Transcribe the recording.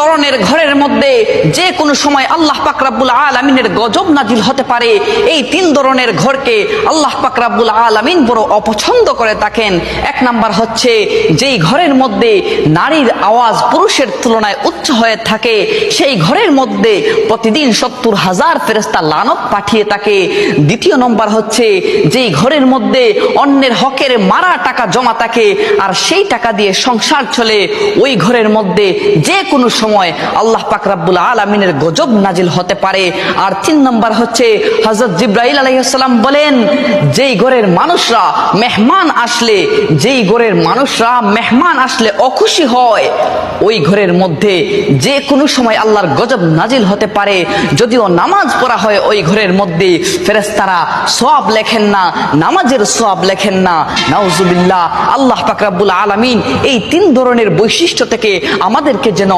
ধরনের ঘরের মধ্যে যে কোনো সময় আল্লাহ পাক রব্বুল আলামিনের গজব নাজিল হতে পারে। এই 3 ধরনের ঘরকে আল্লাহ পাক রব্বুল আলামিন বড় অপছন্দ করে থাকেন। 1 নাম্বার হচ্ছে যেই ঘরের মধ্যে নারীর আওয়াজ পুরুষের তুলনায় উচ্চ হয়ে থাকে, সেই ঘরের মধ্যে প্রতিদিন 70,000 ফেরেশতা লানত পাঠিয়ে থাকে। 2 নম্বর হচ্ছে যেই ঘরের মধ্যে অন্যের হকের মারা টাকা জমা থাকে আর সেই টাকা দিয়ে সংসার চলে, ওই ঘরের মধ্যে যে কোনো সময় আল্লাহ পাক রব্বুল আলামিনের গজব নাজিল হতে পারে। আর 3 নম্বর হচ্ছে হযরত জিবরাইল আলাইহিস সালাম বলেন, যেই ঘরের মানুষরা মেহমান আসলে অখুশি হয়, ওই ঘরের মধ্যে যে কোনো সময় আল্লাহর গজব নাজিল হতে পারে। যদিও নামাজ পড়া হয় ওই ঘরের মধ্যে, ফেরেশতারা সওয়াব লেখেন না, নামাজের সওয়াব লেখেন না। নাউজুবিল্লাহ। আল্লাহ পাক রব্বুল আলামিন এই 3 ধরনের বৈশিষ্ট্য থেকে আমাদেরকে যেন